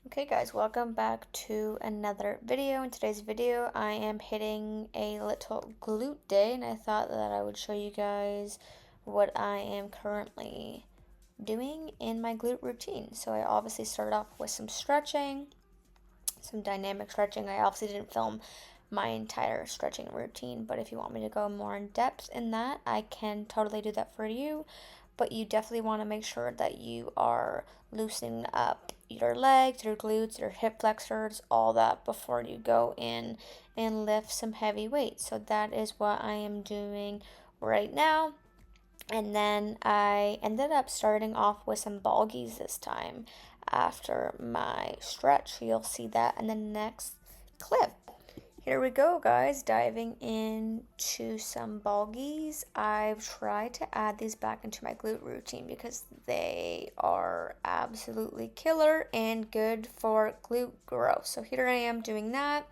Okay guys, welcome back to another video. In today's video, I am hitting a little glute day, and I thought that I would show you guys what I am currently doing in my glute routine. So I obviously started off with some stretching, some dynamic stretching. I obviously didn't film my entire stretching routine, but if you want me to go more in depth in that, I can totally do that for you. But you definitely want to make sure that you are loosening up your legs, your glutes, your hip flexors, all that before you go in and lift some heavy weights. So that is what I am doing right now. And then I ended up starting off with some bulgies this time after my stretch. You'll see that in the next clip. Here we go, guys, diving into some bulgies. I've tried to add these back into my glute routine because they are absolutely killer and good for glute growth. So here I am doing that.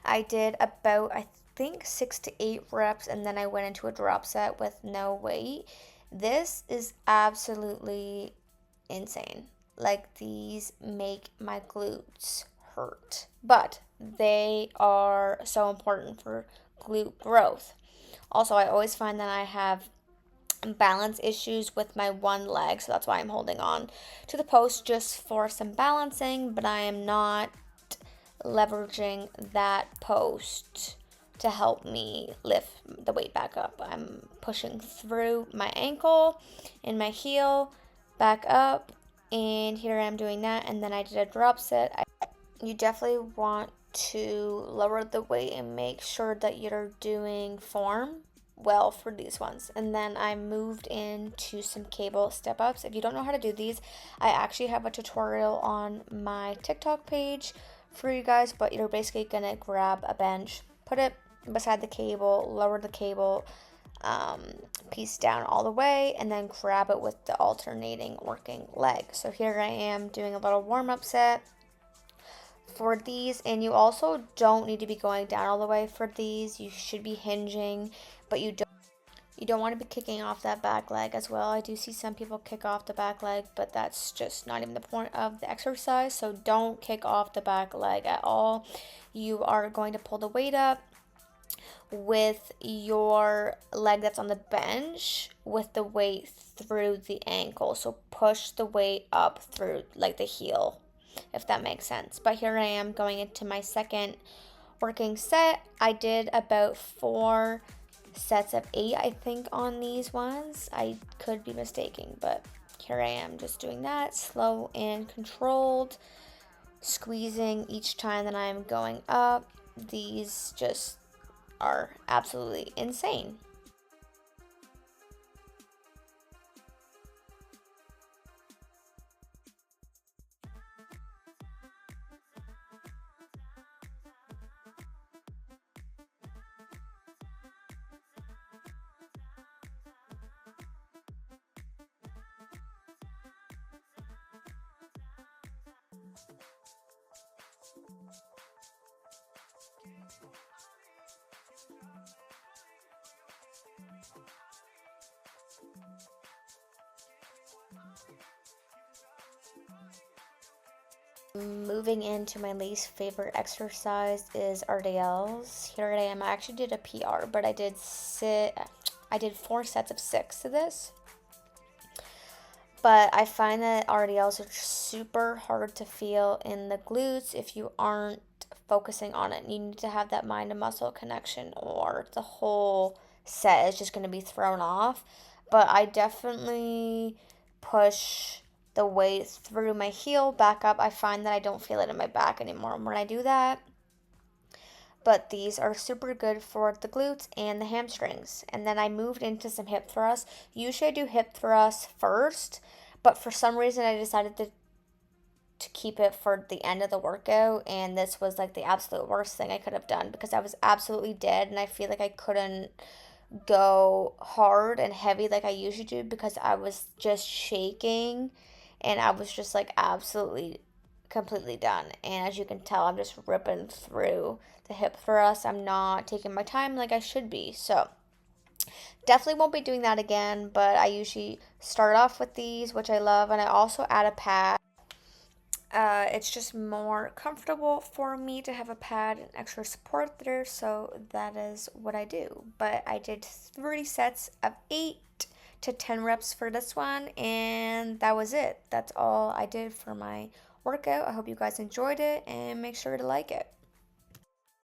I did about, I think, 6 to 8 reps, and then I went into a drop set with no weight. This is absolutely insane. Like, these make my glutes hurt, but they are so important for glute growth. Also, I always find that I have balance issues with my one leg, so that's why I'm holding on to the post just for some balancing, but I am not leveraging that post to help me lift the weight back up. I'm pushing through my ankle and my heel back up, and here I am doing that, and then I did a drop set. You definitely want to lower the weight and make sure that you're doing form well for these ones. And then I moved into some cable step ups. If you don't know how to do these, I actually have a tutorial on my TikTok page for you guys, but you're basically gonna grab a bench, put it beside the cable, lower the cable piece down all the way, and then grab it with the alternating working leg. So here I am doing a little warm-up set for these, and you also don't need to be going down all the way for these. You should be hinging, but you don't want to be kicking off that back leg as well. I do see some people kick off the back leg, but that's just not even the point of the exercise. So don't kick off the back leg at all. You are going to pull the weight up with your leg that's on the bench with the weight through the ankle. So push the weight up through like the heel, if that makes sense. But here I am going into my second working set. I did about 4 sets of 8, I think, on these ones. I could be mistaken, but here I am just doing that, slow and controlled, squeezing each time that I'm going up. These just are absolutely insane. Moving into my least favorite exercise is RDLs. Here I am. I actually did a PR, but I did 4 sets of 6 to this. But I find that RDLs are super hard to feel in the glutes if you aren't focusing on it. You need to have that mind to muscle connection, or the whole set is just going to be thrown off. But I definitely push the weight through my heel back up. I find that I don't feel it in my back anymore when I do that. But these are super good for the glutes and the hamstrings. And then I moved into some hip thrusts. Usually I do hip thrusts first, but for some reason I decided to keep it for the end of the workout, and this was like the absolute worst thing I could have done because I was absolutely dead, and I feel like I couldn't go hard and heavy like I usually do because I was just shaking, and I was just like absolutely completely done. And as you can tell, I'm just ripping through the hip thrust. I'm not taking my time like I should be. So definitely won't be doing that again, but I usually start off with these, which I love, and I also add a pad It's just more comfortable for me to have a pad and extra support there, so that is what I do. But I did 3 sets of 8 to 10 reps for this one, and that was it. That's all I did for my workout. I hope you guys enjoyed it, and make sure to like it.